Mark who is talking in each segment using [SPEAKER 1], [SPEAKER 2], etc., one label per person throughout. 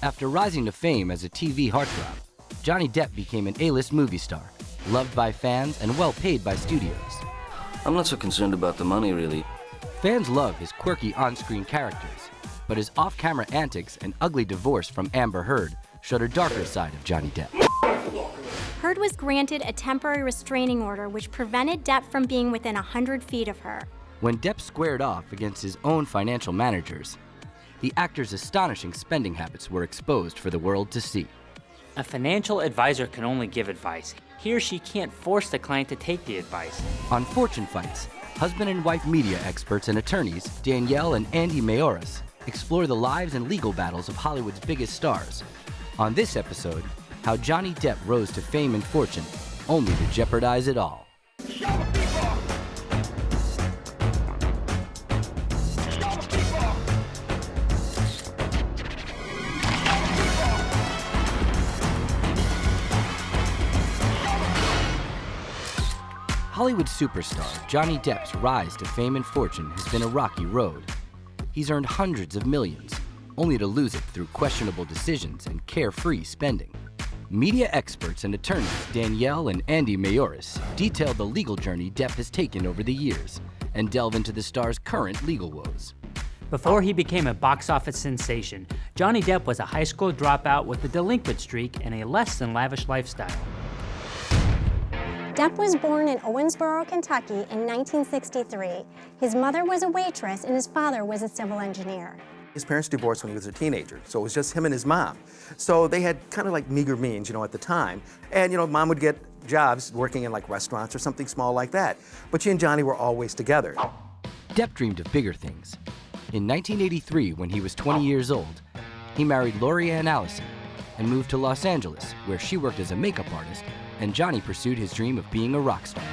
[SPEAKER 1] After rising to fame as a TV heartthrob, Johnny Depp became an A-list movie star, loved by fans and well paid by studios.
[SPEAKER 2] I'm not so concerned about the money, really.
[SPEAKER 1] Fans love his quirky on-screen characters, but his off-camera antics and ugly divorce from Amber Heard showed a darker side of Johnny Depp.
[SPEAKER 3] Heard was granted a temporary restraining order which prevented Depp from being within 100 feet of her.
[SPEAKER 1] When Depp squared off against his own financial managers, the actor's astonishing spending habits were exposed for the world to see.
[SPEAKER 4] A financial advisor can only give advice. He or she can't force the client to take the advice.
[SPEAKER 1] On Fortune Fights, husband and wife media experts and attorneys Danielle and Andy Mayoras explore the lives and legal battles of Hollywood's biggest stars. On this episode, how Johnny Depp rose to fame and fortune, only to jeopardize it all. Hollywood superstar Johnny Depp's rise to fame and fortune has been a rocky road. He's earned hundreds of millions, only to lose it through questionable decisions and carefree spending. Media experts and attorneys Danielle and Andy Mayoras detail the legal journey Depp has taken over the years and delve into the star's current legal woes.
[SPEAKER 4] Before he became a box office sensation, Johnny Depp was a high school dropout with a delinquent streak and a less than lavish lifestyle.
[SPEAKER 3] Depp was born in Owensboro, Kentucky in 1963. His mother was a waitress and his father was a civil engineer.
[SPEAKER 5] His parents divorced when he was a teenager, so it was just him and his mom. So they had kind of like meager means, at the time. And, mom would get jobs working in like restaurants or something small like that. But she and Johnny were always together.
[SPEAKER 1] Depp dreamed of bigger things. In 1983, when he was 20 years old, he married Lori Ann Allison and moved to Los Angeles, where she worked as a makeup artist, and Johnny pursued his dream of being a rock star.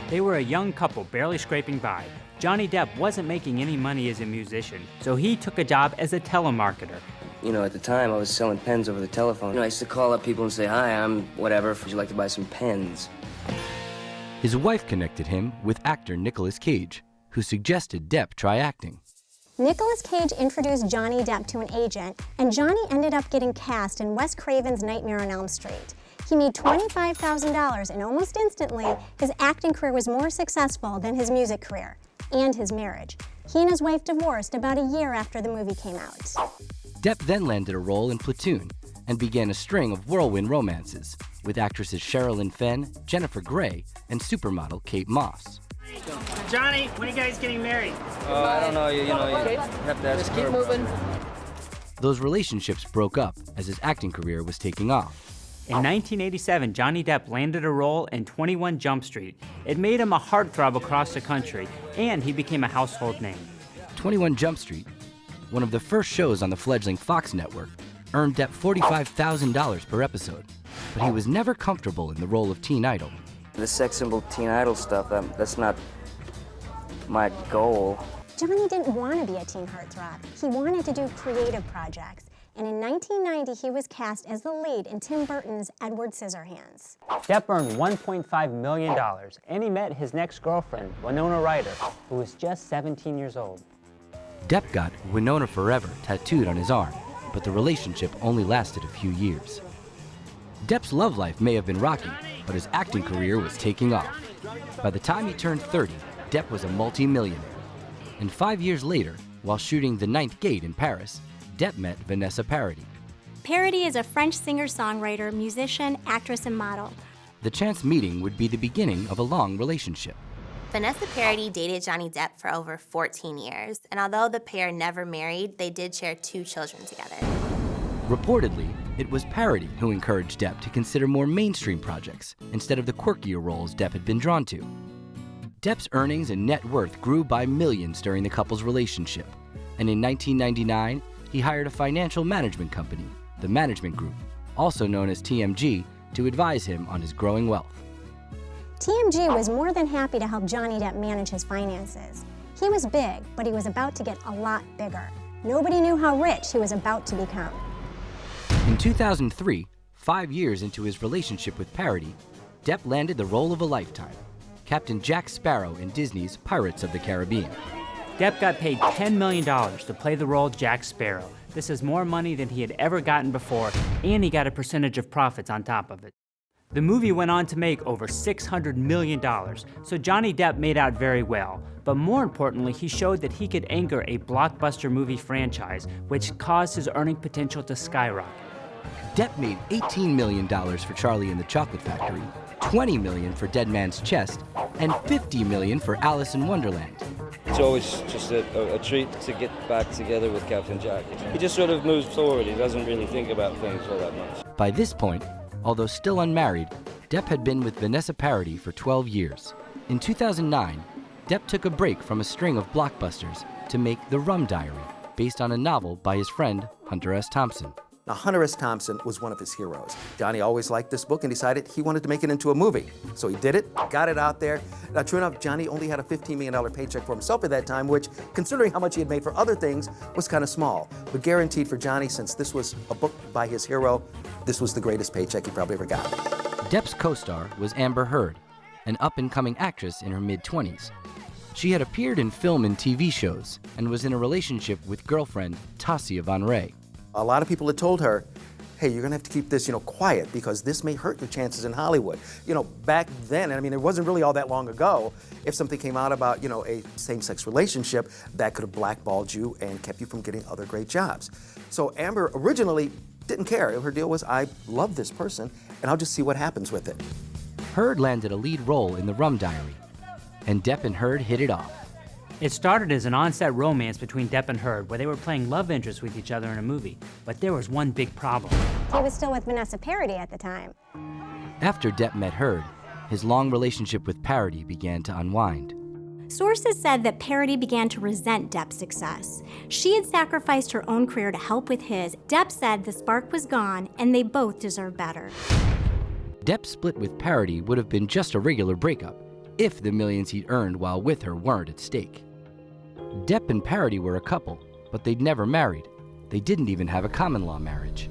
[SPEAKER 4] They were a young couple barely scraping by. Johnny Depp wasn't making any money as a musician, so he took a job as a telemarketer.
[SPEAKER 2] At the time, I was selling pens over the telephone. I used to call up people and say, "Hi, I'm whatever. Would you like to buy some pens?"
[SPEAKER 1] His wife connected him with actor Nicolas Cage, who suggested Depp try acting.
[SPEAKER 3] Nicolas Cage introduced Johnny Depp to an agent, and Johnny ended up getting cast in Wes Craven's Nightmare on Elm Street. He made $25,000, and almost instantly, his acting career was more successful than his music career and his marriage. He and his wife divorced about a year after the movie came out.
[SPEAKER 1] Depp then landed a role in Platoon and began a string of whirlwind romances with actresses Sherilyn Fenn, Jennifer Grey, and supermodel Kate Moss.
[SPEAKER 6] Johnny, when are you guys getting married?
[SPEAKER 2] I don't know. You have to ask.
[SPEAKER 6] Just keep moving.
[SPEAKER 1] Those relationships broke up as his acting career was taking off.
[SPEAKER 4] In 1987, Johnny Depp landed a role in 21 Jump Street. It made him a heartthrob across the country, and he became a household name.
[SPEAKER 1] 21 Jump Street, one of the first shows on the fledgling Fox network, earned Depp $45,000 per episode, but he was never comfortable in the role of teen idol.
[SPEAKER 2] The sex symbol teen idol stuff, that's not my goal.
[SPEAKER 3] Johnny didn't want to be a teen heartthrob. He wanted to do creative projects. And in 1990, he was cast as the lead in Tim Burton's Edward Scissorhands.
[SPEAKER 4] Depp earned $1.5 million, and he met his next girlfriend, Winona Ryder, who was just 17 years old.
[SPEAKER 1] Depp got Winona Forever tattooed on his arm, but the relationship only lasted a few years. Depp's love life may have been rocky, but his acting career was taking off. By the time he turned 30, Depp was a multi-millionaire. And 5 years later, while shooting The Ninth Gate in Paris, Depp met Vanessa Paradis.
[SPEAKER 3] Paradis is a French singer-songwriter, musician, actress, and model.
[SPEAKER 1] The chance meeting would be the beginning of a long relationship.
[SPEAKER 7] Vanessa Paradis dated Johnny Depp for over 14 years, and although the pair never married, they did share 2 children together.
[SPEAKER 1] Reportedly, it was Paradis who encouraged Depp to consider more mainstream projects instead of the quirkier roles Depp had been drawn to. Depp's earnings and net worth grew by millions during the couple's relationship, and in 1999, he hired a financial management company, the Management Group, also known as TMG, to advise him on his growing wealth.
[SPEAKER 3] TMG was more than happy to help Johnny Depp manage his finances. He was big, but he was about to get a lot bigger. Nobody knew how rich he was about to become.
[SPEAKER 1] In 2003, 5 years into his relationship with Paradis, Depp landed the role of a lifetime, Captain Jack Sparrow in Disney's Pirates of the Caribbean.
[SPEAKER 4] Depp got paid $10 million to play the role of Jack Sparrow. This is more money than he had ever gotten before, and he got a percentage of profits on top of it. The movie went on to make over $600 million, so Johnny Depp made out very well. But more importantly, he showed that he could anchor a blockbuster movie franchise, which caused his earning potential to skyrocket.
[SPEAKER 1] Depp made $18 million for Charlie and the Chocolate Factory, $20 million for Dead Man's Chest, and $50 million for Alice in Wonderland.
[SPEAKER 8] It's always just a treat to get back together with Captain Jack. He just sort of moves forward. He doesn't really think about things all that much.
[SPEAKER 1] By this point, although still unmarried, Depp had been with Vanessa Paradis for 12 years. In 2009, Depp took a break from a string of blockbusters to make The Rum Diary, based on a novel by his friend Hunter S. Thompson.
[SPEAKER 5] Now, Hunter S. Thompson was one of his heroes. Johnny always liked this book and decided he wanted to make it into a movie. So he did it, got it out there. Now, true enough, Johnny only had a $15 million paycheck for himself at that time, which, considering how much he had made for other things, was kind of small. But guaranteed for Johnny, since this was a book by his hero, this was the greatest paycheck he probably ever got.
[SPEAKER 1] Depp's co-star was Amber Heard, an up-and-coming actress in her mid-20s. She had appeared in film and TV shows and was in a relationship with girlfriend Tasia Von Ray.
[SPEAKER 5] A lot of people had told her, hey, you're gonna have to keep this, quiet because this may hurt your chances in Hollywood. Back then, and I mean, it wasn't really all that long ago, if something came out about, a same-sex relationship, that could have blackballed you and kept you from getting other great jobs. So Amber originally didn't care. Her deal was, I love this person, and I'll just see what happens with it.
[SPEAKER 1] Heard landed a lead role in The Rum Diary, and Depp and Heard hit it off.
[SPEAKER 4] It started as an on-set romance between Depp and Heard, where they were playing love interests with each other in a movie. But there was one big problem.
[SPEAKER 3] He was still with Vanessa Paradis at the time.
[SPEAKER 1] After Depp met Heard, his long relationship with Paradis began to unwind.
[SPEAKER 3] Sources said that Paradis began to resent Depp's success. She had sacrificed her own career to help with his. Depp said the spark was gone and they both deserved better.
[SPEAKER 1] Depp's split with Paradis would have been just a regular breakup if the millions he'd earned while with her weren't at stake. Depp and Paradis were a couple, but they'd never married. They didn't even have a common law marriage.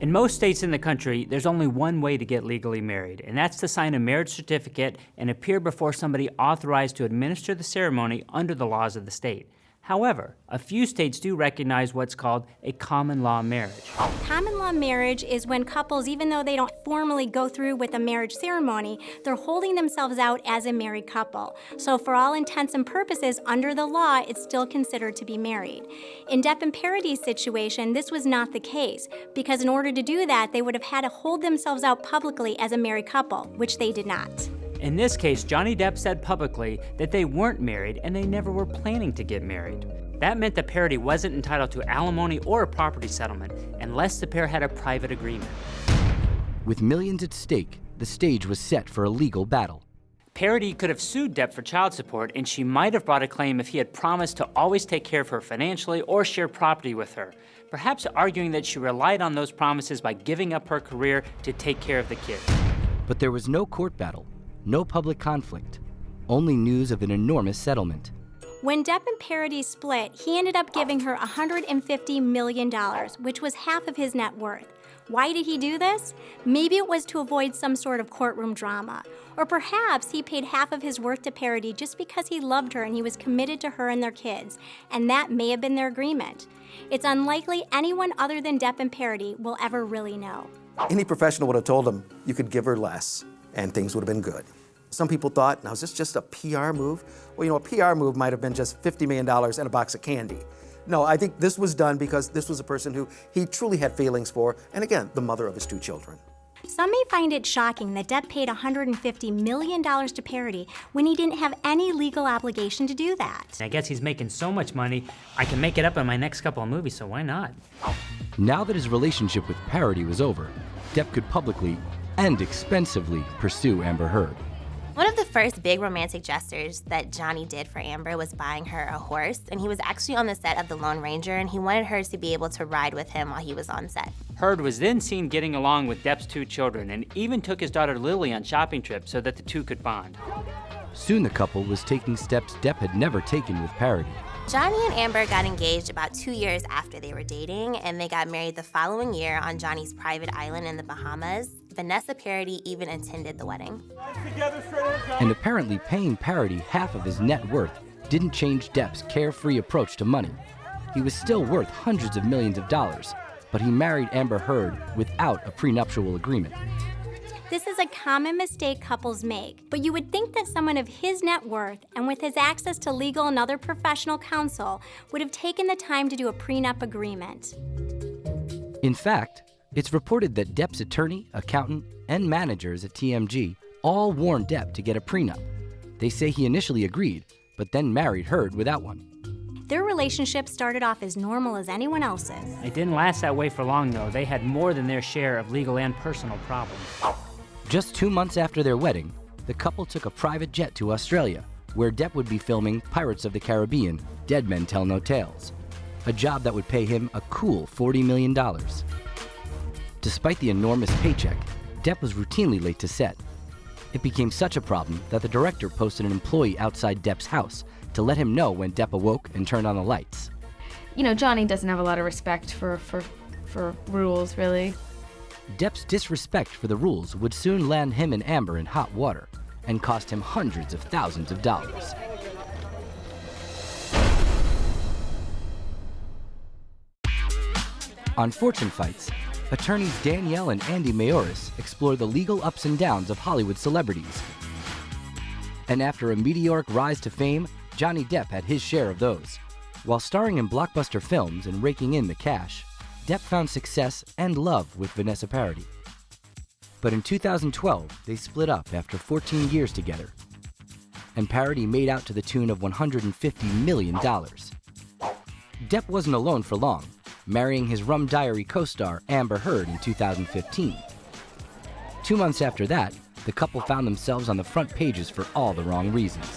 [SPEAKER 4] In most states in the country, there's only one way to get legally married, and that's to sign a marriage certificate and appear before somebody authorized to administer the ceremony under the laws of the state. However, a few states do recognize what's called a common law marriage.
[SPEAKER 3] Common law marriage is when couples, even though they don't formally go through with a marriage ceremony, they're holding themselves out as a married couple. So for all intents and purposes, under the law, it's still considered to be married. In Depp and Paradis' situation, this was not the case, because in order to do that, they would have had to hold themselves out publicly as a married couple, which they did not.
[SPEAKER 4] In this case, Johnny Depp said publicly that they weren't married and they never were planning to get married. That meant that Paradis wasn't entitled to alimony or a property settlement unless the pair had a private agreement.
[SPEAKER 1] With millions at stake, the stage was set for a legal battle.
[SPEAKER 4] Paradis could have sued Depp for child support, and she might have brought a claim if he had promised to always take care of her financially or share property with her, perhaps arguing that she relied on those promises by giving up her career to take care of the kid.
[SPEAKER 1] But there was no court battle. No public conflict, only news of an enormous settlement.
[SPEAKER 3] When Depp and Paradis split, he ended up giving her $150 million, which was half of his net worth. Why did he do this? Maybe it was to avoid some sort of courtroom drama. Or perhaps he paid half of his worth to Paradis just because he loved her and he was committed to her and their kids, and that may have been their agreement. It's unlikely anyone other than Depp and Paradis will ever really know.
[SPEAKER 5] Any professional would have told him you could give her less and things would have been good. Some people thought, now is this just a PR move? Well, a PR move might have been just $50 million and a box of candy. No, I think this was done because this was a person who he truly had feelings for, and again, the mother of his 2 children.
[SPEAKER 3] Some may find it shocking that Depp paid $150 million to Paradis when he didn't have any legal obligation to do that.
[SPEAKER 4] I guess he's making so much money, I can make it up in my next couple of movies, so why not?
[SPEAKER 1] Now that his relationship with Paradis was over, Depp could publicly and expensively pursue Amber Heard.
[SPEAKER 7] One of the first big romantic gestures that Johnny did for Amber was buying her a horse, and he was actually on the set of The Lone Ranger, and he wanted her to be able to ride with him while he was on set.
[SPEAKER 4] Heard was then seen getting along with Depp's 2 children and even took his daughter Lily on shopping trips so that the two could bond.
[SPEAKER 1] Soon the couple was taking steps Depp had never taken with Paradis.
[SPEAKER 7] Johnny and Amber got engaged about 2 years after they were dating, and they got married the following year on Johnny's private island in the Bahamas. Vanessa Paradis even attended the wedding.
[SPEAKER 1] And apparently paying Paradis half of his net worth didn't change Depp's carefree approach to money. he was still worth hundreds of millions of dollars, but he married Amber Heard without a prenuptial agreement.
[SPEAKER 3] This is a common mistake couples make, but you would think that someone of his net worth and with his access to legal and other professional counsel would have taken the time to do a prenup agreement.
[SPEAKER 1] In fact, it's reported that Depp's attorney, accountant, and managers at TMG all warned Depp to get a prenup. They say he initially agreed, but then married Heard without one.
[SPEAKER 3] Their relationship started off as normal as anyone else's.
[SPEAKER 4] It didn't last that way for long, though. They had more than their share of legal and personal problems.
[SPEAKER 1] Just 2 months after their wedding, the couple took a private jet to Australia, where Depp would be filming Pirates of the Caribbean, Dead Men Tell No Tales, a job that would pay him a cool $40 million. Despite the enormous paycheck, Depp was routinely late to set. It became such a problem that the director posted an employee outside Depp's house to let him know when Depp awoke and turned on the lights.
[SPEAKER 9] You know, Johnny doesn't have a lot of respect for rules, really.
[SPEAKER 1] Depp's disrespect for the rules would soon land him and Amber in hot water and cost him hundreds of thousands of dollars. On Fortune Fights, attorneys Danielle and Andy Mayoris explore the legal ups and downs of Hollywood celebrities. And after a meteoric rise to fame, Johnny Depp had his share of those. While starring in blockbuster films and raking in the cash, Depp found success and love with Vanessa Paradis. But in 2012, they split up after 14 years together, and Paradis made out to the tune of $150 million. Depp wasn't alone for long, marrying his Rum Diary co-star Amber Heard in 2015. 2 months after that, the couple found themselves on the front pages for all the wrong reasons.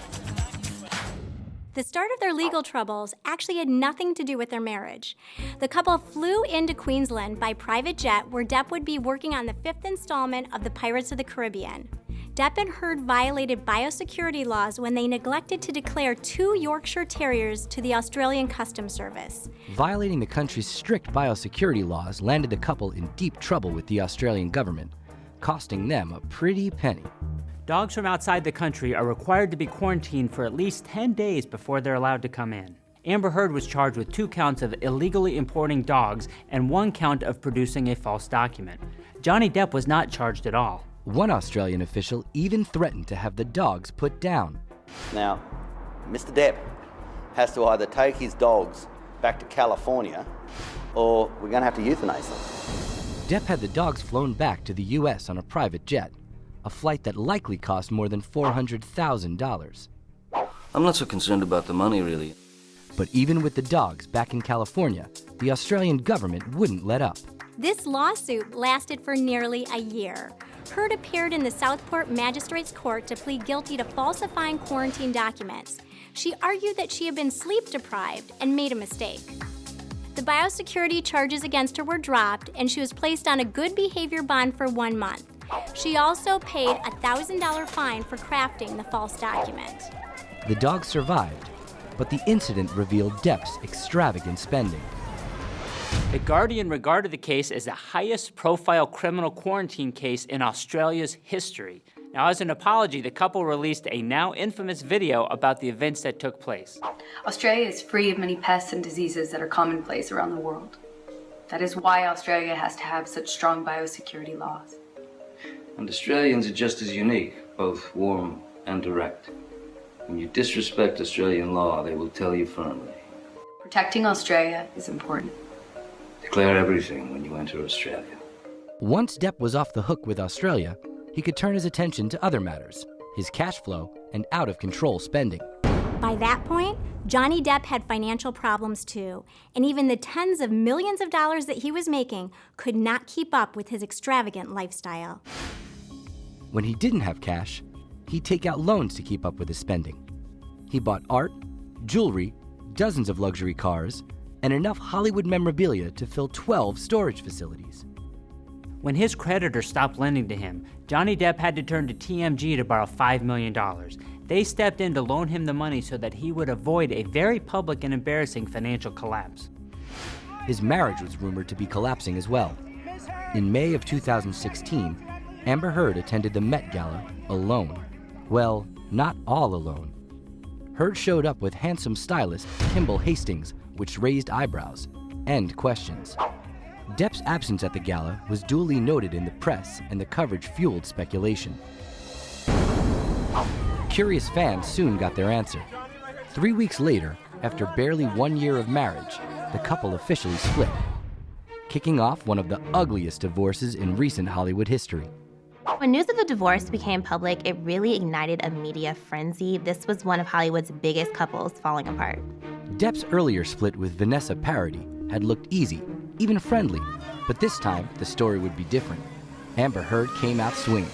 [SPEAKER 3] The start of their legal troubles actually had nothing to do with their marriage. The couple flew into Queensland by private jet where Depp would be working on the 5th installment of the Pirates of the Caribbean. Depp and Heard violated biosecurity laws when they neglected to declare 2 Yorkshire Terriers to the Australian Customs Service.
[SPEAKER 1] Violating the country's strict biosecurity laws landed the couple in deep trouble with the Australian government, costing them a pretty penny.
[SPEAKER 4] Dogs from outside the country are required to be quarantined for at least 10 days before they're allowed to come in. Amber Heard was charged with 2 counts of illegally importing dogs and 1 count of producing a false document. Johnny Depp was not charged at all.
[SPEAKER 1] One Australian official even threatened to have the dogs put down.
[SPEAKER 10] Now, Mr. Depp has to either take his dogs back to California or we're going to have to euthanize them.
[SPEAKER 1] Depp had the dogs flown back to the US on a private jet, a flight that likely cost more than $400,000.
[SPEAKER 8] I'm not so concerned about the money, really.
[SPEAKER 1] But even with the dogs back in California, the Australian government wouldn't let up.
[SPEAKER 3] This lawsuit lasted for nearly a year. Heard appeared in the Southport Magistrates Court to plead guilty to falsifying quarantine documents. She argued that she had been sleep deprived and made a mistake. The biosecurity charges against her were dropped, and she was placed on a good behavior bond for 1 month. She also paid a $1,000 fine for crafting the false document.
[SPEAKER 1] The dogs survived, but the incident revealed Depp's extravagant spending.
[SPEAKER 4] The Guardian regarded the case as the highest profile criminal quarantine case in Australia's history. Now, as an apology, the couple released a now infamous video about the events that took place.
[SPEAKER 11] Australia is free of many pests and diseases that are commonplace around the world. That is why Australia has to have such strong biosecurity laws.
[SPEAKER 8] And Australians are just as unique, both warm and direct. When you disrespect Australian law, they will tell you firmly.
[SPEAKER 11] Protecting Australia is important.
[SPEAKER 8] Declare everything when you enter Australia.
[SPEAKER 1] Once Depp was off the hook with Australia, he could turn his attention to other matters, his cash flow and out-of-control spending.
[SPEAKER 3] By that point, Johnny Depp had financial problems too, and even the tens of millions of dollars that he was making could not keep up with his extravagant lifestyle.
[SPEAKER 1] When he didn't have cash, he'd take out loans to keep up with his spending. He bought art, jewelry, dozens of luxury cars, and enough Hollywood memorabilia to fill 12 storage facilities.
[SPEAKER 4] When his creditors stopped lending to him, Johnny Depp had to turn to TMG to borrow $5 million. They stepped in to loan him the money so that he would avoid a very public and embarrassing financial collapse.
[SPEAKER 1] His marriage was rumored to be collapsing as well. In May of 2016, Amber Heard attended the Met Gala alone. Well, not all alone. Heard showed up with handsome stylist Kimble Hastings, which raised eyebrows and questions. Depp's absence at the gala was duly noted in the press, and the coverage fueled speculation. Curious fans soon got their answer. 3 weeks later, after barely 1 year of marriage, the couple officially split, kicking off one of the ugliest divorces in recent Hollywood history.
[SPEAKER 7] When news of the divorce became public, it really ignited a media frenzy. This was one of Hollywood's biggest couples falling apart.
[SPEAKER 1] Depp's earlier split with Vanessa Paradis had looked easy, even friendly, but this time the story would be different. Amber Heard came out swinging.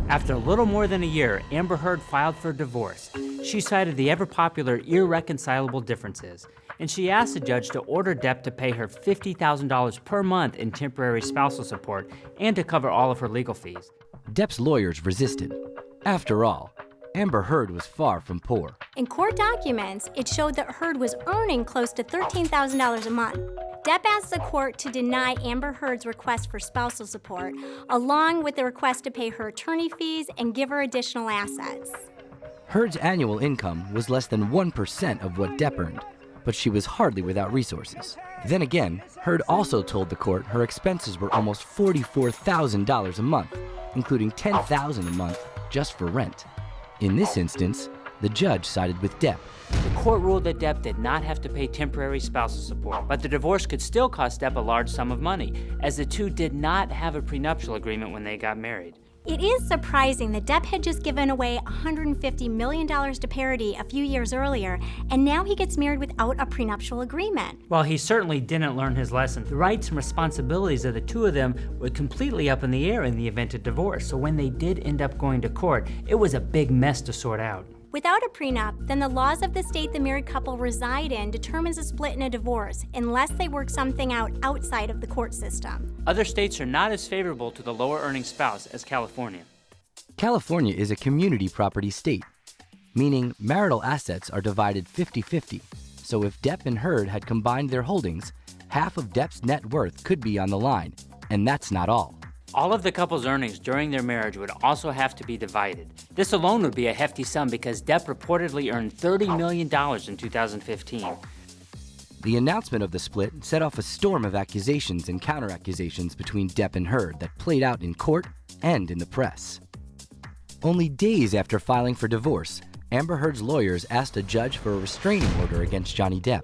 [SPEAKER 4] After a little more than a year, Amber Heard filed for divorce. She cited the ever-popular irreconcilable differences, and she asked the judge to order Depp to pay her $50,000 per month in temporary spousal support and to cover all of her legal fees.
[SPEAKER 1] Depp's lawyers resisted. After all, Amber Heard was far from poor.
[SPEAKER 3] In court documents, it showed that Heard was earning close to $13,000 a month. Depp asked the court to deny Amber Heard's request for spousal support, along with the request to pay her attorney fees and give her additional assets.
[SPEAKER 1] Heard's annual income was less than 1% of what Depp earned, but she was hardly without resources. Then again, Heard also told the court her expenses were almost $44,000 a month, including $10,000 a month just for rent. In this instance, the judge sided with Depp.
[SPEAKER 4] The court ruled that Depp did not have to pay temporary spousal support, but the divorce could still cost Depp a large sum of money, as the two did not have a prenuptial agreement when they got married.
[SPEAKER 3] It is surprising that Depp had just given away $150 million to Paradis a few years earlier, and now he gets married without a prenuptial agreement.
[SPEAKER 4] While he certainly didn't learn his lesson, the rights and responsibilities of the two of them were completely up in the air in the event of divorce, so when they did end up going to court, it was a big mess to sort out.
[SPEAKER 3] Without a prenup, then the laws of the state the married couple reside in determines a split in a divorce, unless they work something out outside of the court system.
[SPEAKER 4] Other states are not as favorable to the lower earning spouse as California.
[SPEAKER 1] California is a community property state, meaning marital assets are divided 50-50. So if Depp and Heard had combined their holdings, half of Depp's net worth could be on the line, and that's not all.
[SPEAKER 4] All of the couple's earnings during their marriage would also have to be divided. This alone would be a hefty sum because Depp reportedly earned $30 million in 2015.
[SPEAKER 1] The announcement of the split set off a storm of accusations and counter-accusations between Depp and Heard that played out in court and in the press. Only days after filing for divorce, Amber Heard's lawyers asked a judge for a restraining order against Johnny Depp.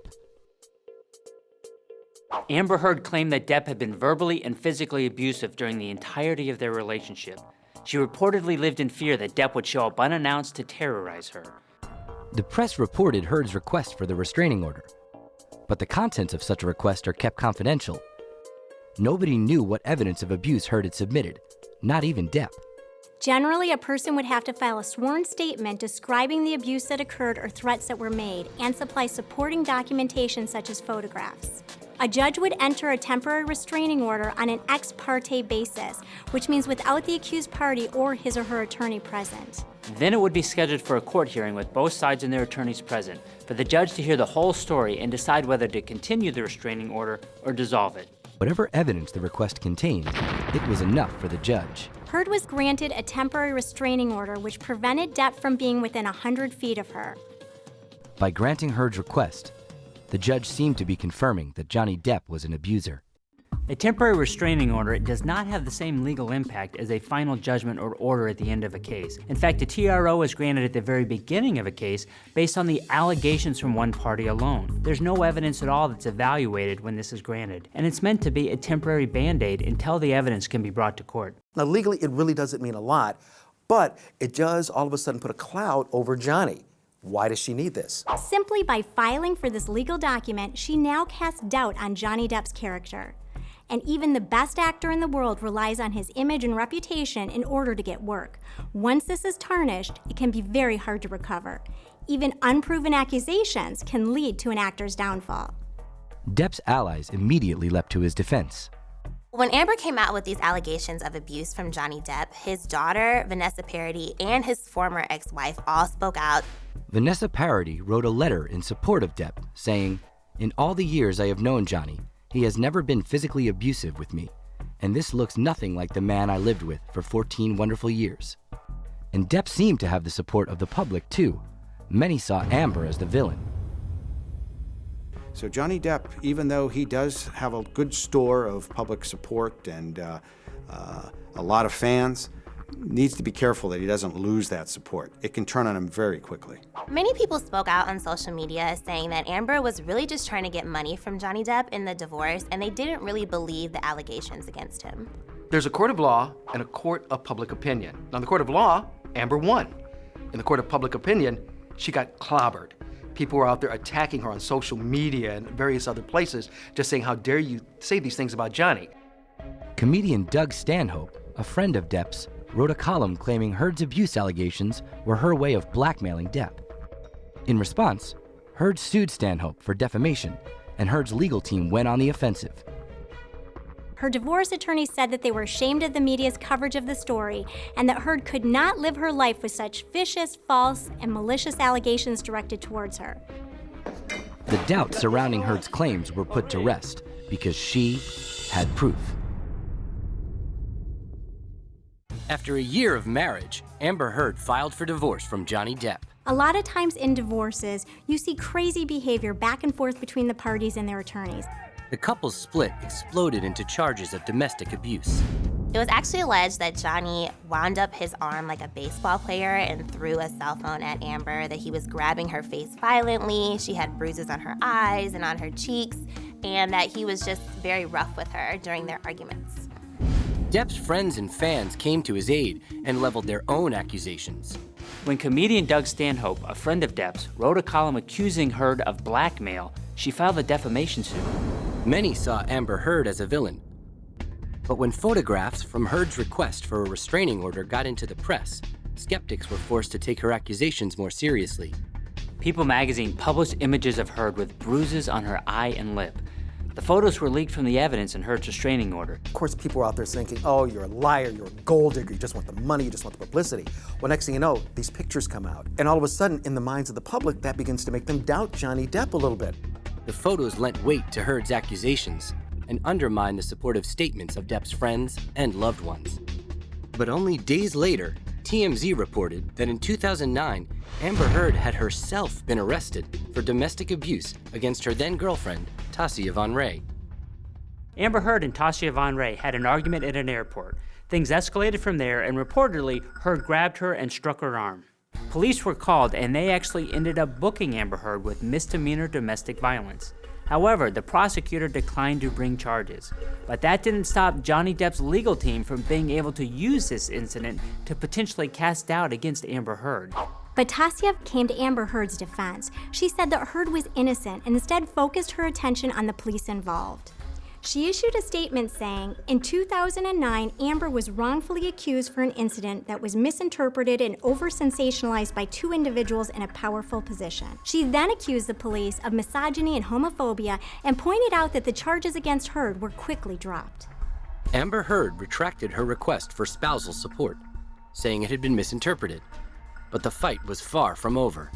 [SPEAKER 4] Amber Heard claimed that Depp had been verbally and physically abusive during the entirety of their relationship. She reportedly lived in fear that Depp would show up unannounced to terrorize her.
[SPEAKER 1] The press reported Heard's request for the restraining order, but the contents of such a request are kept confidential. Nobody knew what evidence of abuse Heard had submitted, not even Depp.
[SPEAKER 3] Generally, a person would have to file a sworn statement describing the abuse that occurred or threats that were made, and supply supporting documentation such as photographs. A judge would enter a temporary restraining order on an ex parte basis, which means without the accused party or his or her attorney present.
[SPEAKER 4] Then it would be scheduled for a court hearing with both sides and their attorneys present, for the judge to hear the whole story and decide whether to continue the restraining order or dissolve it.
[SPEAKER 1] Whatever evidence the request contained, it was enough for the judge.
[SPEAKER 3] Heard was granted a temporary restraining order which prevented Depp from being within 100 feet of her.
[SPEAKER 1] By granting Heard's request, the judge seemed to be confirming that Johnny Depp was an abuser.
[SPEAKER 4] A temporary restraining order does not have the same legal impact as a final judgment or order at the end of a case. In fact, a TRO is granted at the very beginning of a case based on the allegations from one party alone. There's no evidence at all that's evaluated when this is granted, and it's meant to be a temporary band-aid until the evidence can be brought to court.
[SPEAKER 5] Now, legally, it really doesn't mean a lot, but it does all of a sudden put a cloud over Johnny. Why does she need this?
[SPEAKER 3] Simply by filing for this legal document, she now casts doubt on Johnny Depp's character. And even the best actor in the world relies on his image and reputation in order to get work. Once this is tarnished, it can be very hard to recover. Even unproven accusations can lead to an actor's downfall.
[SPEAKER 1] Depp's allies immediately leapt to his defense.
[SPEAKER 7] When Amber came out with these allegations of abuse from Johnny Depp, his daughter, Vanessa Paradis, and his former ex-wife all spoke out.
[SPEAKER 1] Vanessa Paradis wrote a letter in support of Depp, saying, "In all the years I have known Johnny, he has never been physically abusive with me, and this looks nothing like the man I lived with for 14 wonderful years." And Depp seemed to have the support of the public, too. Many saw Amber as the villain.
[SPEAKER 12] So Johnny Depp, even though he does have a good store of public support and a lot of fans, needs to be careful that he doesn't lose that support. It can turn on him very quickly.
[SPEAKER 7] Many people spoke out on social media saying that Amber was really just trying to get money from Johnny Depp in the divorce, and they didn't really believe the allegations against him.
[SPEAKER 5] There's a court of law and a court of public opinion. Now, in the court of law, Amber won. In the court of public opinion, she got clobbered. People were out there attacking her on social media and various other places, just saying, how dare you say these things about Johnny?
[SPEAKER 1] Comedian Doug Stanhope, a friend of Depp's, wrote a column claiming Heard's abuse allegations were her way of blackmailing Depp. In response, Heard sued Stanhope for defamation, and Heard's legal team went on the offensive.
[SPEAKER 3] Her divorce attorney said that they were ashamed of the media's coverage of the story and that Heard could not live her life with such vicious, false, and malicious allegations directed towards her.
[SPEAKER 1] The doubts surrounding Heard's claims were put to rest because she had proof. After a year of marriage, Amber Heard filed for divorce from Johnny Depp.
[SPEAKER 3] A lot of times in divorces, you see crazy behavior back and forth between the parties and their attorneys.
[SPEAKER 1] The couple's split exploded into charges of domestic abuse.
[SPEAKER 7] It was actually alleged that Johnny wound up his arm like a baseball player and threw a cell phone at Amber, that he was grabbing her face violently, she had bruises on her eyes and on her cheeks, and that he was just very rough with her during their arguments.
[SPEAKER 1] Depp's friends and fans came to his aid and leveled their own accusations.
[SPEAKER 4] When comedian Doug Stanhope, a friend of Depp's, wrote a column accusing Heard of blackmail, she filed a defamation suit.
[SPEAKER 1] Many saw Amber Heard as a villain. But when photographs from Heard's request for a restraining order got into the press, skeptics were forced to take her accusations more seriously.
[SPEAKER 4] People magazine published images of Heard with bruises on her eye and lip. The photos were leaked from the evidence in Heard's restraining order.
[SPEAKER 5] Of course, people were out there thinking, oh, you're a liar, you're a gold digger, you just want the money, you just want the publicity. Well, next thing you know, these pictures come out. And all of a sudden, in the minds of the public, that begins to make them doubt Johnny Depp a little bit.
[SPEAKER 1] The photos lent weight to Heard's accusations and undermined the supportive statements of Depp's friends and loved ones. But only days later, TMZ reported that in 2009, Amber Heard had herself been arrested for domestic abuse against her then-girlfriend, Tassia Von Ray.
[SPEAKER 4] Amber Heard and Tassia Von Ray had an argument at an airport. Things escalated from there, and reportedly, Heard grabbed her and struck her arm. Police were called, and they actually ended up booking Amber Heard with misdemeanor domestic violence. However, the prosecutor declined to bring charges. But that didn't stop Johnny Depp's legal team from being able to use this incident to potentially cast doubt against Amber Heard.
[SPEAKER 3] But Tassia came to Amber Heard's defense. She said that Heard was innocent and instead focused her attention on the police involved. She issued a statement saying, in 2009, Amber was wrongfully accused for an incident that was misinterpreted and over-sensationalized by two individuals in a powerful position. She then accused the police of misogyny and homophobia and pointed out that the charges against Heard were quickly dropped.
[SPEAKER 1] Amber Heard retracted her request for spousal support, saying it had been misinterpreted. But the fight was far from over.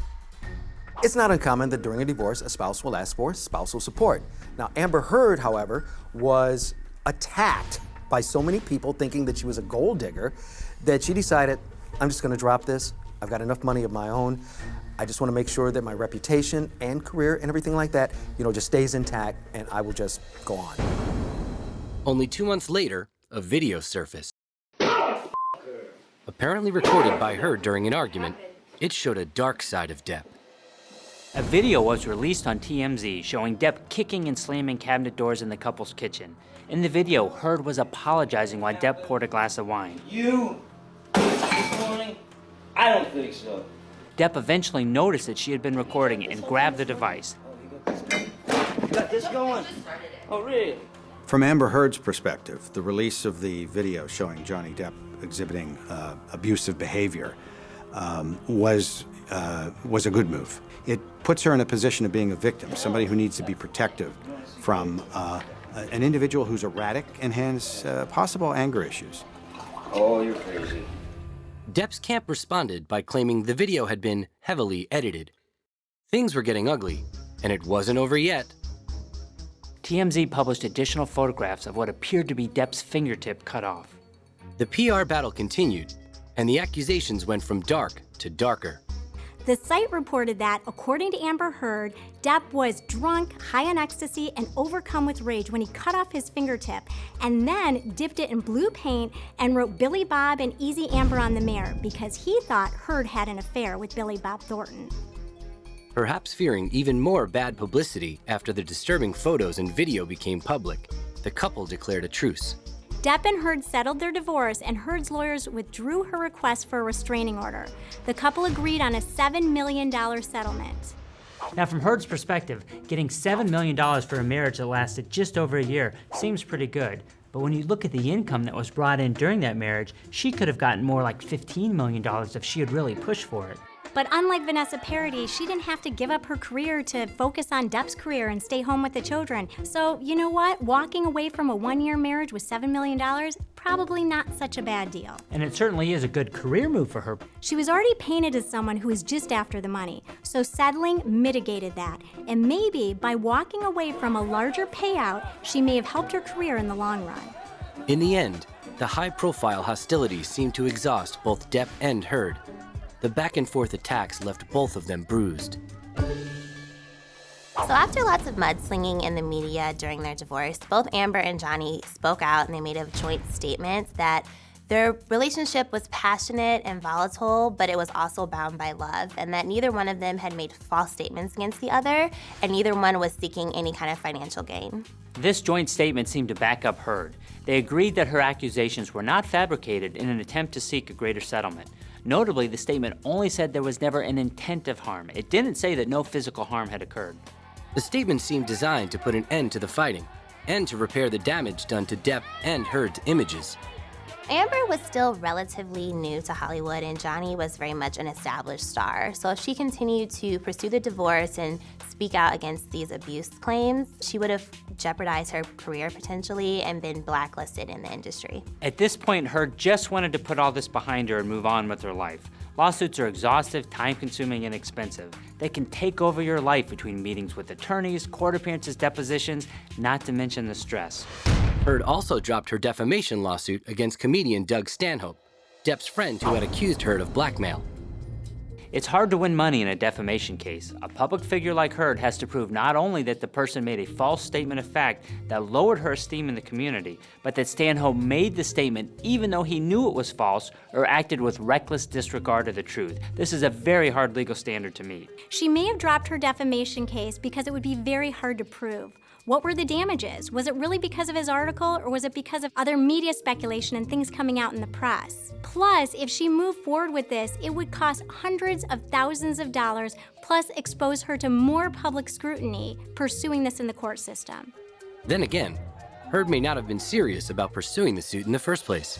[SPEAKER 5] It's not uncommon that during a divorce, a spouse will ask for spousal support. Now, Amber Heard, however, was attacked by so many people thinking that she was a gold digger that she decided, I'm just gonna drop this. I've got enough money of my own. I just wanna make sure that my reputation and career and everything like that, just stays intact, and I will just go on.
[SPEAKER 1] Only 2 months later, a video surfaced. Apparently recorded by Heard during an argument, it showed a dark side of Depp.
[SPEAKER 4] A video was released on TMZ showing Depp kicking and slamming cabinet doors in the couple's kitchen. In the video, Heard was apologizing while Depp poured a glass of wine.
[SPEAKER 8] You? This morning? I don't think so.
[SPEAKER 4] Depp eventually noticed that she had been recording and grabbed the device.
[SPEAKER 8] You got this going? Oh, really?
[SPEAKER 12] From Amber Heard's perspective, the release of the video showing Johnny Depp exhibiting abusive behavior was a good move. It puts her in a position of being a victim, somebody who needs to be protective from an individual who's erratic and has possible anger issues.
[SPEAKER 8] Oh, you're crazy.
[SPEAKER 1] Depp's camp responded by claiming the video had been heavily edited. Things were getting ugly, and it wasn't over yet.
[SPEAKER 4] TMZ published additional photographs of what appeared to be Depp's fingertip cut off.
[SPEAKER 1] The PR battle continued, and the accusations went from dark to darker.
[SPEAKER 3] The site reported that, according to Amber Heard, Depp was drunk, high on ecstasy, and overcome with rage when he cut off his fingertip and then dipped it in blue paint and wrote Billy Bob and Easy Amber on the mirror because he thought Heard had an affair with Billy Bob Thornton.
[SPEAKER 1] Perhaps fearing even more bad publicity after the disturbing photos and video became public, the couple declared a truce.
[SPEAKER 3] Depp and Heard settled their divorce, and Heard's lawyers withdrew her request for a restraining order. The couple agreed on a $7 million settlement.
[SPEAKER 4] Now, from Heard's perspective, getting $7 million for a marriage that lasted just over a year seems pretty good. But when you look at the income that was brought in during that marriage, she could have gotten more like $15 million if she had really pushed for it.
[SPEAKER 3] But unlike Vanessa Paradis, she didn't have to give up her career to focus on Depp's career and stay home with the children. So, you know what? Walking away from a one-year marriage with $7 million, probably not such a bad deal.
[SPEAKER 4] And it certainly is a good career move for her.
[SPEAKER 3] She was already painted as someone who is just after the money, so settling mitigated that. And maybe by walking away from a larger payout, she may have helped her career in the long run.
[SPEAKER 1] In the end, the high-profile hostilities seemed to exhaust both Depp and Heard. The back-and-forth attacks left both of them bruised.
[SPEAKER 7] So after lots of mudslinging in the media during their divorce, both Amber and Johnny spoke out and they made a joint statement that their relationship was passionate and volatile, but it was also bound by love, and that neither one of them had made false statements against the other, and neither one was seeking any kind of financial gain.
[SPEAKER 4] This joint statement seemed to back up Heard. They agreed that her accusations were not fabricated in an attempt to seek a greater settlement. Notably, the statement only said there was never an intent of harm. It didn't say that no physical harm had occurred.
[SPEAKER 1] The statement seemed designed to put an end to the fighting and to repair the damage done to Depp and Heard's images.
[SPEAKER 7] Amber was still relatively new to Hollywood, and Johnny was very much an established star. So if she continued to pursue the divorce and speak out against these abuse claims, she would have jeopardized her career potentially and been blacklisted in the industry.
[SPEAKER 4] At this point, Heard just wanted to put all this behind her and move on with her life. Lawsuits are exhaustive, time-consuming, and expensive. They can take over your life between meetings with attorneys, court appearances, depositions, not to mention the stress.
[SPEAKER 1] Heard also dropped her defamation lawsuit against comedian Doug Stanhope, Depp's friend who had accused Heard of blackmail.
[SPEAKER 4] It's hard to win money in a defamation case. A public figure like Heard has to prove not only that the person made a false statement of fact that lowered her esteem in the community, but that Stanhope made the statement even though he knew it was false or acted with reckless disregard of the truth. This is a very hard legal standard to meet.
[SPEAKER 3] She may have dropped her defamation case because it would be very hard to prove. What were the damages? Was it really because of his article, or was it because of other media speculation and things coming out in the press? Plus, if she moved forward with this, it would cost hundreds of thousands of dollars, plus expose her to more public scrutiny pursuing this in the court system.
[SPEAKER 1] Then again, Heard may not have been serious about pursuing the suit in the first place.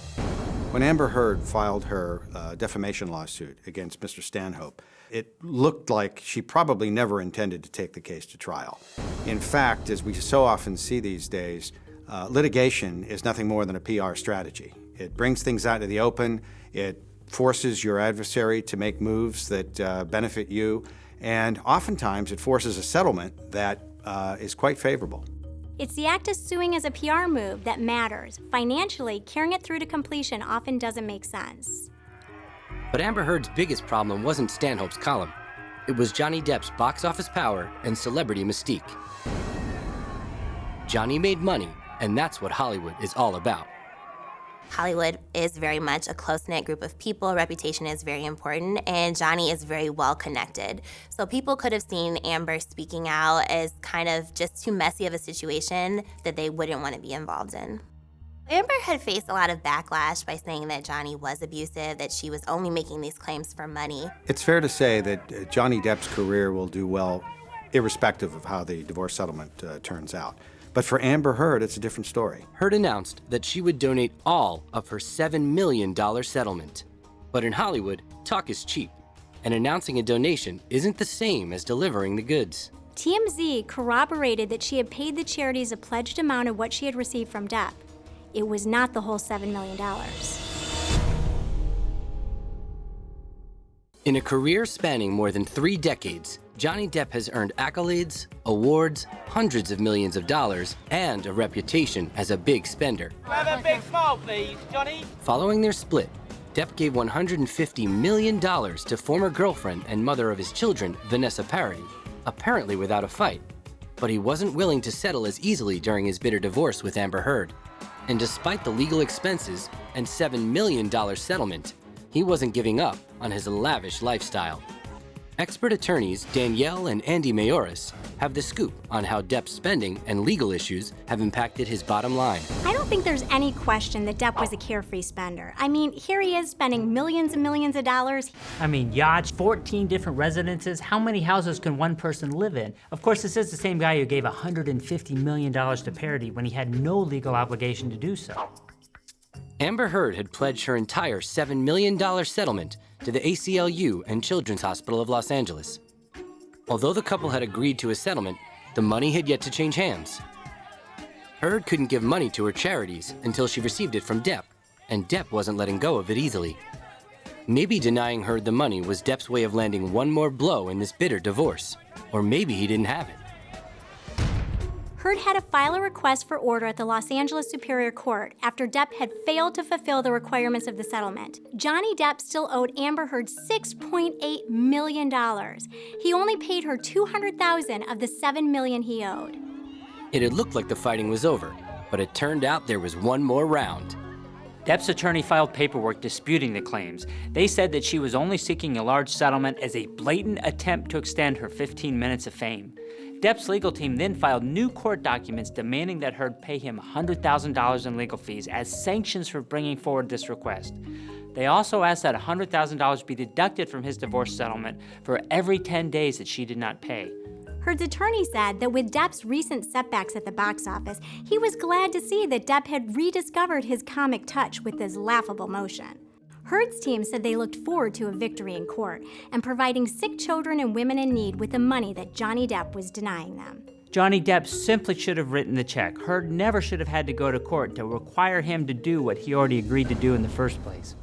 [SPEAKER 12] When Amber Heard filed her defamation lawsuit against Mr. Stanhope, it looked like she probably never intended to take the case to trial. In fact, as we so often see these days, litigation is nothing more than a PR strategy. It brings things out to the open, it forces your adversary to make moves that benefit you, and oftentimes it forces a settlement that is quite favorable.
[SPEAKER 3] It's the act of suing as a PR move that matters. Financially, carrying it through to completion often doesn't make sense.
[SPEAKER 1] But Amber Heard's biggest problem wasn't Stanhope's column. It was Johnny Depp's box office power and celebrity mystique. Johnny made money, and that's what Hollywood is all about.
[SPEAKER 7] Hollywood is very much a close-knit group of people. Reputation is very important, and Johnny is very well connected. So people could have seen Amber speaking out as kind of just too messy of a situation that they wouldn't want to be involved in. Amber had faced a lot of backlash by saying that Johnny was abusive, that she was only making these claims for money.
[SPEAKER 12] It's fair to say that Johnny Depp's career will do well irrespective of how the divorce settlement turns out. But for Amber Heard, it's a different story.
[SPEAKER 1] Heard announced that she would donate all of her $7 million settlement. But in Hollywood, talk is cheap, and announcing a donation isn't the same as delivering the goods.
[SPEAKER 3] TMZ corroborated that she had paid the charities a pledged amount of what she had received from Depp. It was not the whole $7 million.
[SPEAKER 1] In a career spanning more than 3 decades, Johnny Depp has earned accolades, awards, hundreds of millions of dollars, and a reputation as a big spender.
[SPEAKER 6] Have a big smile, please, Johnny.
[SPEAKER 1] Following their split, Depp gave $150 million to former girlfriend and mother of his children, Vanessa Paradis, apparently without a fight. But he wasn't willing to settle as easily during his bitter divorce with Amber Heard. And despite the legal expenses and $7 million settlement, he wasn't giving up on his lavish lifestyle. Expert attorneys Danielle and Andy Mayoris have the scoop on how Depp's spending and legal issues have impacted his bottom line.
[SPEAKER 3] I don't think there's any question that Depp was a carefree spender. I mean, here he is spending millions and millions of dollars.
[SPEAKER 4] I mean, yachts, 14 different residences. How many houses can one person live in? Of course, this is the same guy who gave $150 million to Paradis when he had no legal obligation to do so.
[SPEAKER 1] Amber Heard had pledged her entire $7 million settlement to the ACLU and Children's Hospital of Los Angeles. Although the couple had agreed to a settlement, the money had yet to change hands. Heard couldn't give money to her charities until she received it from Depp, and Depp wasn't letting go of it easily. Maybe denying Heard the money was Depp's way of landing one more blow in this bitter divorce, or maybe he didn't have it.
[SPEAKER 3] Heard had to file a request for order at the Los Angeles Superior Court after Depp had failed to fulfill the requirements of the settlement. Johnny Depp still owed Amber Heard $6.8 million. He only paid her $200,000 of the $7 million he owed.
[SPEAKER 1] It had looked like the fighting was over, but it turned out there was one more round.
[SPEAKER 4] Depp's attorney filed paperwork disputing the claims. They said that she was only seeking a large settlement as a blatant attempt to extend her 15 minutes of fame. Depp's legal team then filed new court documents demanding that Heard pay him $100,000 in legal fees as sanctions for bringing forward this request. They also asked that $100,000 be deducted from his divorce settlement for every 10 days that she did not pay.
[SPEAKER 3] Heard's attorney said that with Depp's recent setbacks at the box office, he was glad to see that Depp had rediscovered his comic touch with his laughable motion. Heard's team said they looked forward to a victory in court and providing sick children and women in need with the money that Johnny Depp was denying them.
[SPEAKER 4] Johnny Depp simply should have written the check. Heard never should have had to go to court to require him to do what he already agreed to do in the first place.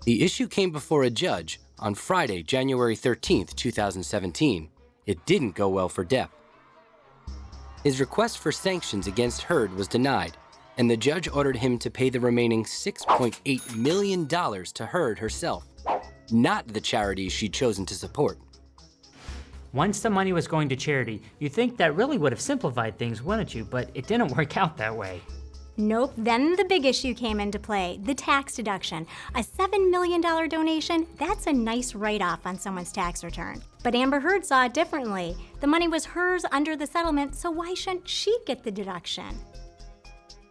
[SPEAKER 1] The issue came before a judge on Friday, January 13th, 2017. It didn't go well for Depp. His request for sanctions against Heard was denied, and the judge ordered him to pay the remaining $6.8 million to Heard herself, not the charities she'd chosen to support.
[SPEAKER 4] Once the money was going to charity, you'd think that really would have simplified things, wouldn't you? But it didn't work out that way.
[SPEAKER 3] Nope, then the big issue came into play, the tax deduction. A $7 million donation, that's a nice write-off on someone's tax return. But Amber Heard saw it differently. The money was hers under the settlement, so why shouldn't she get the deduction?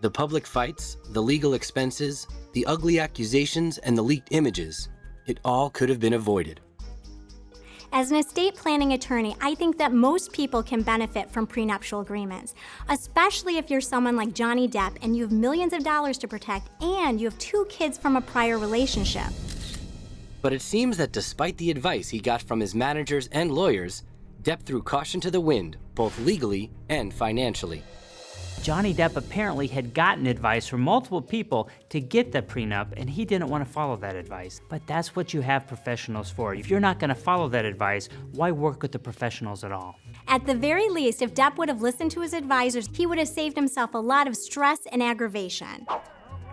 [SPEAKER 1] The public fights, the legal expenses, the ugly accusations, and the leaked images, it all could have been avoided.
[SPEAKER 3] As an estate planning attorney, I think that most people can benefit from prenuptial agreements, especially if you're someone like Johnny Depp and you have millions of dollars to protect and you have 2 kids from a prior relationship.
[SPEAKER 1] But it seems that despite the advice he got from his managers and lawyers, Depp threw caution to the wind, both legally and financially.
[SPEAKER 4] Johnny Depp apparently had gotten advice from multiple people to get the prenup, and he didn't want to follow that advice. But that's what you have professionals for. If you're not going to follow that advice, why work with the professionals at all?
[SPEAKER 3] At the very least, if Depp would have listened to his advisors, he would have saved himself a lot of stress and aggravation.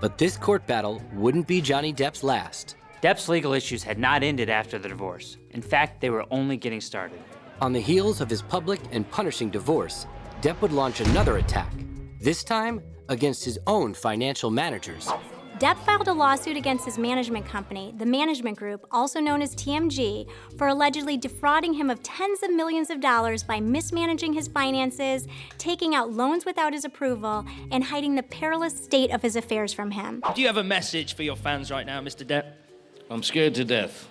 [SPEAKER 1] But this court battle wouldn't be Johnny Depp's last.
[SPEAKER 4] Depp's legal issues had not ended after the divorce. In fact, they were only getting started.
[SPEAKER 1] On the heels of his public and punishing divorce, Depp would launch another attack, this time against his own financial managers.
[SPEAKER 3] Depp filed a lawsuit against his management company, the Management Group, also known as TMG, for allegedly defrauding him of tens of millions of dollars by mismanaging his finances, taking out loans without his approval, and hiding the perilous state of his affairs from him.
[SPEAKER 6] Do you have a message for your fans right now, Mr. Depp?
[SPEAKER 8] I'm scared to death.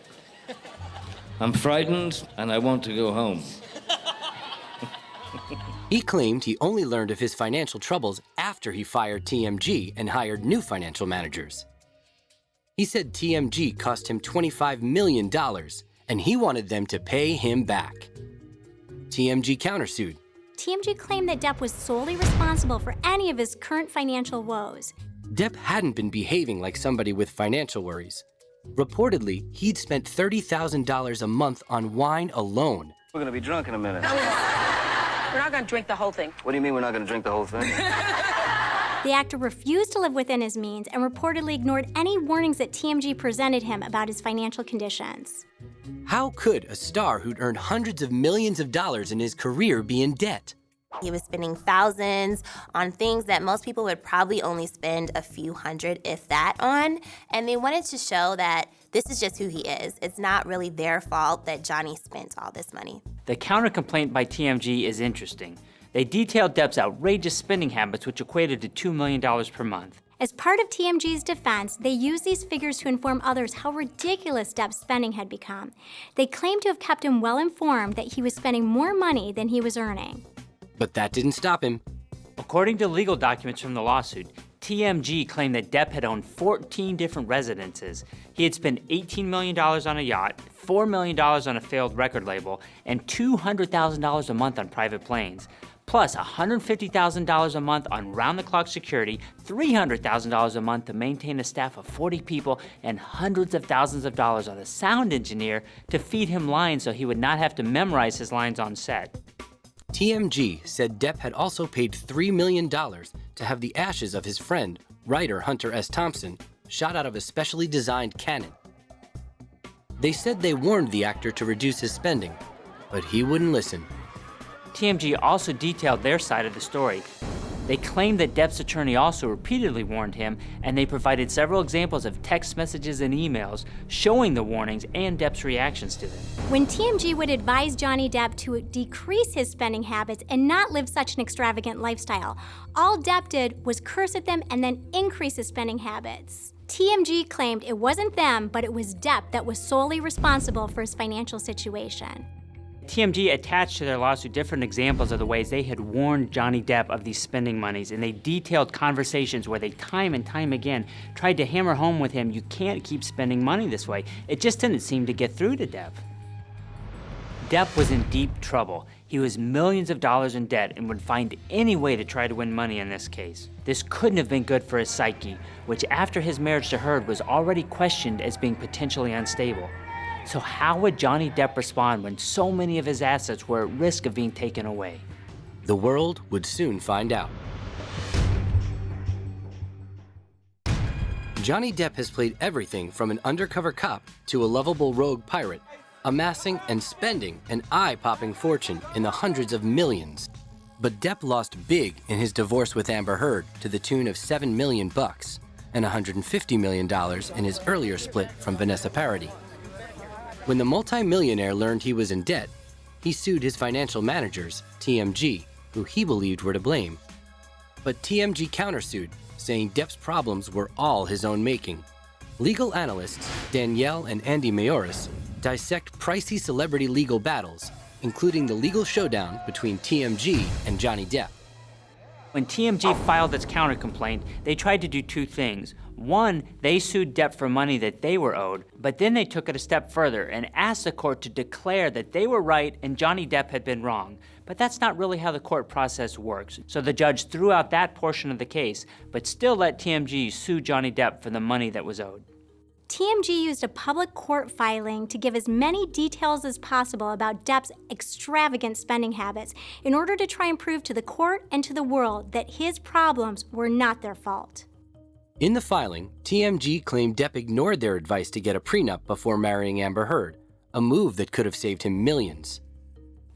[SPEAKER 8] I'm frightened, and I want to go home.
[SPEAKER 1] He claimed he only learned of his financial troubles after he fired TMG and hired new financial managers. He said TMG cost him $25 million, and he wanted them to pay him back. TMG countersued.
[SPEAKER 3] TMG claimed that Depp was solely responsible for any of his current financial woes.
[SPEAKER 1] Depp hadn't been behaving like somebody with financial worries. Reportedly, he'd spent $30,000 a month on wine alone.
[SPEAKER 8] We're gonna be drunk in a minute.
[SPEAKER 13] We're not going to drink the whole thing.
[SPEAKER 8] What do you mean we're not gonna drink the whole thing?
[SPEAKER 3] The actor refused to live within his means and reportedly ignored any warnings that TMG presented him about his financial conditions.
[SPEAKER 1] How could a star who'd earned hundreds of millions of dollars in his career be in debt?
[SPEAKER 7] He was spending thousands on things that most people would probably only spend a few hundred, if that, on. And they wanted to show that this is just who he is. It's not really their fault that Johnny spent all this money.
[SPEAKER 4] The counter-complaint by TMG is interesting. They detailed Depp's outrageous spending habits, which equated to $2 million per month.
[SPEAKER 3] As part of TMG's defense, they used these figures to inform others how ridiculous Depp's spending had become. They claimed to have kept him well informed that he was spending more money than he was earning.
[SPEAKER 1] But that didn't stop him.
[SPEAKER 4] According to legal documents from the lawsuit, TMG claimed that Depp had owned 14 different residences. He had spent $18 million on a yacht, $4 million on a failed record label, and $200,000 a month on private planes, plus $150,000 a month on round-the-clock security, $300,000 a month to maintain a staff of 40 people, and hundreds of thousands of dollars on a sound engineer to feed him lines so he would not have to memorize his lines on set.
[SPEAKER 1] TMG said Depp had also paid $3 million to have the ashes of his friend, writer Hunter S. Thompson, shot out of a specially designed cannon. They said they warned the actor to reduce his spending, but he wouldn't listen.
[SPEAKER 4] TMG also detailed their side of the story. They claimed that Depp's attorney also repeatedly warned him, and they provided several examples of text messages and emails showing the warnings and Depp's reactions to them.
[SPEAKER 3] When TMG would advise Johnny Depp to decrease his spending habits and not live such an extravagant lifestyle, all Depp did was curse at them and then increase his spending habits. TMG claimed it wasn't them, but it was Depp that was solely responsible for his financial situation.
[SPEAKER 4] TMG attached to their lawsuit different examples of the ways they had warned Johnny Depp of these spending monies, and they detailed conversations where they time and time again tried to hammer home with him, you can't keep spending money this way. It just didn't seem to get through to Depp. Depp was in deep trouble. He was millions of dollars in debt and would find any way to try to win money in this case. This couldn't have been good for his psyche, which after his marriage to Heard was already questioned as being potentially unstable. So how would Johnny Depp respond when so many of his assets were at risk of being taken away?
[SPEAKER 1] The world would soon find out. Johnny Depp has played everything from an undercover cop to a lovable rogue pirate, amassing and spending an eye-popping fortune in the hundreds of millions. But Depp lost big in his divorce with Amber Heard to the tune of $7 million and $150 million in his earlier split from Vanessa Paradis. When the multimillionaire learned he was in debt, he sued his financial managers, TMG, who he believed were to blame. But TMG countersued, saying Depp's problems were all his own making. Legal analysts Danielle and Andy Mayoris dissect pricey celebrity legal battles, including the legal showdown between TMG and Johnny Depp.
[SPEAKER 4] When TMG filed its countercomplaint, they tried to do two things. One, they sued Depp for money that they were owed, but then they took it a step further and asked the court to declare that they were right and Johnny Depp had been wrong. But that's not really how the court process works. So the judge threw out that portion of the case, but still let TMG sue Johnny Depp for the money that was owed.
[SPEAKER 3] TMG used a public court filing to give as many details as possible about Depp's extravagant spending habits in order to try and prove to the court and to the world that his problems were not their fault.
[SPEAKER 1] In the filing, TMG claimed Depp ignored their advice to get a prenup before marrying Amber Heard, a move that could have saved him millions.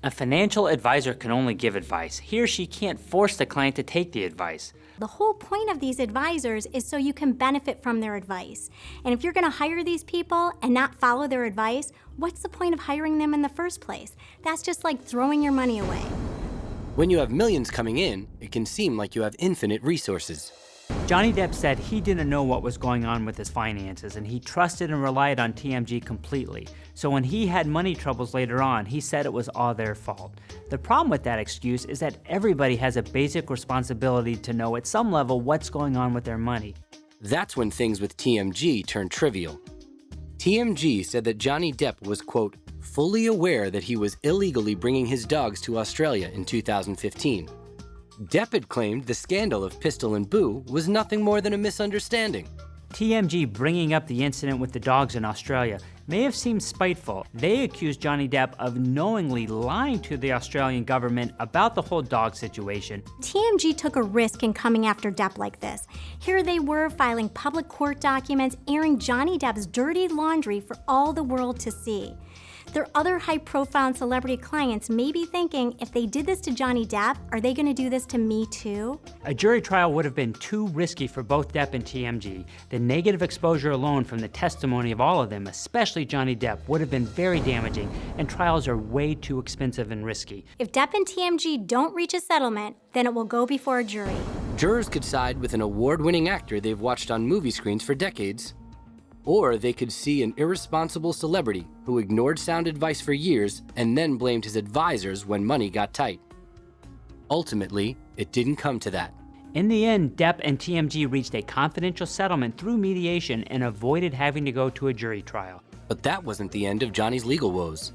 [SPEAKER 4] A financial advisor can only give advice. He or she can't force the client to take the advice.
[SPEAKER 3] The whole point of these advisors is so you can benefit from their advice. And if you're going to hire these people and not follow their advice, what's the point of hiring them in the first place? That's just like throwing your money away.
[SPEAKER 1] When you have millions coming in, it can seem like you have infinite resources.
[SPEAKER 4] Johnny Depp said he didn't know what was going on with his finances, and he trusted and relied on TMG completely. So when he had money troubles later on, he said it was all their fault. The problem with that excuse is that everybody has a basic responsibility to know at some level what's going on with their money.
[SPEAKER 1] That's when things with TMG turn trivial. TMG said that Johnny Depp was, quote, fully aware that he was illegally bringing his dogs to Australia in 2015. Depp had claimed the scandal of Pistol and Boo was nothing more than a misunderstanding.
[SPEAKER 4] TMG bringing up the incident with the dogs in Australia may have seemed spiteful. They accused Johnny Depp of knowingly lying to the Australian government about the whole dog situation.
[SPEAKER 3] TMG took a risk in coming after Depp like this. Here they were filing public court documents, airing Johnny Depp's dirty laundry for all the world to see. Their other high-profile celebrity clients may be thinking, if they did this to Johnny Depp, are they going to do this to me too?
[SPEAKER 4] A jury trial would have been too risky for both Depp and TMG. The negative exposure alone from the testimony of all of them, especially Johnny Depp, would have been very damaging, and trials are way too expensive and risky.
[SPEAKER 3] If Depp and TMG don't reach a settlement, then it will go before a jury.
[SPEAKER 1] Jurors could side with an award-winning actor they've watched on movie screens for decades, or they could see an irresponsible celebrity who ignored sound advice for years and then blamed his advisors when money got tight. Ultimately, it didn't come to that.
[SPEAKER 4] In the end, Depp and TMG reached a confidential settlement through mediation and avoided having to go to a jury trial.
[SPEAKER 1] But that wasn't the end of Johnny's legal woes.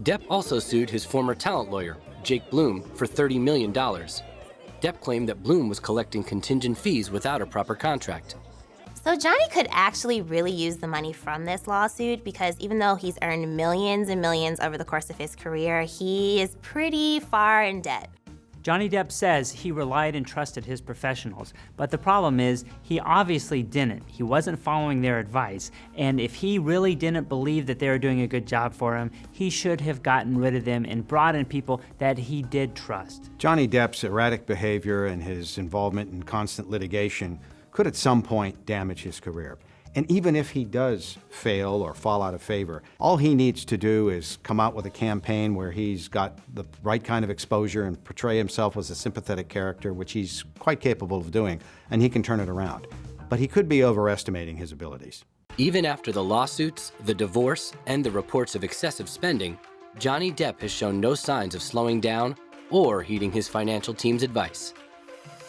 [SPEAKER 1] Depp also sued his former talent lawyer, Jake Bloom, for $30 million. Depp claimed that Bloom was collecting contingent fees without a proper contract.
[SPEAKER 7] So Johnny could actually really use the money from this lawsuit because even though he's earned millions and millions over the course of his career, he is pretty far in debt.
[SPEAKER 4] Johnny Depp says he relied and trusted his professionals, but the problem is he obviously didn't. He wasn't following their advice, and if he really didn't believe that they were doing a good job for him, he should have gotten rid of them and brought in people that he did trust.
[SPEAKER 12] Johnny Depp's erratic behavior and his involvement in constant litigation could at some point damage his career. And even if he does fail or fall out of favor, all he needs to do is come out with a campaign where he's got the right kind of exposure and portray himself as a sympathetic character, which he's quite capable of doing, and he can turn it around. But he could be overestimating his abilities.
[SPEAKER 1] Even after the lawsuits, the divorce, and the reports of excessive spending, Johnny Depp has shown no signs of slowing down or heeding his financial team's advice.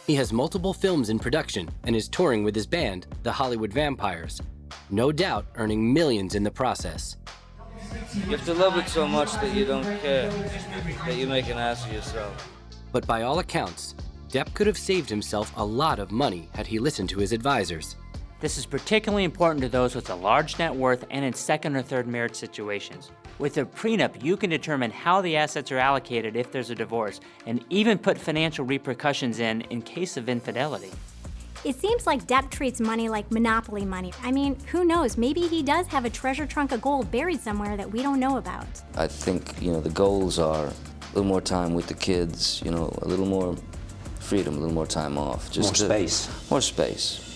[SPEAKER 1] He has multiple films in production and is touring with his band, the Hollywood Vampires, no doubt earning millions in the process.
[SPEAKER 8] You have to love it so much that you don't care, that you make an ass of yourself.
[SPEAKER 1] But by all accounts, Depp could have saved himself a lot of money had he listened to his advisors.
[SPEAKER 4] This is particularly important to those with a large net worth and in second or third marriage situations. With a prenup, you can determine how the assets are allocated if there's a divorce, and even put financial repercussions in case of infidelity.
[SPEAKER 3] It seems like Depp treats money like monopoly money. I mean, who knows? Maybe he does have a treasure trunk of gold buried somewhere that we don't know about.
[SPEAKER 8] I think, the goals are a little more time with the kids, a little more freedom, a little more time off.
[SPEAKER 10] More space.
[SPEAKER 8] More space.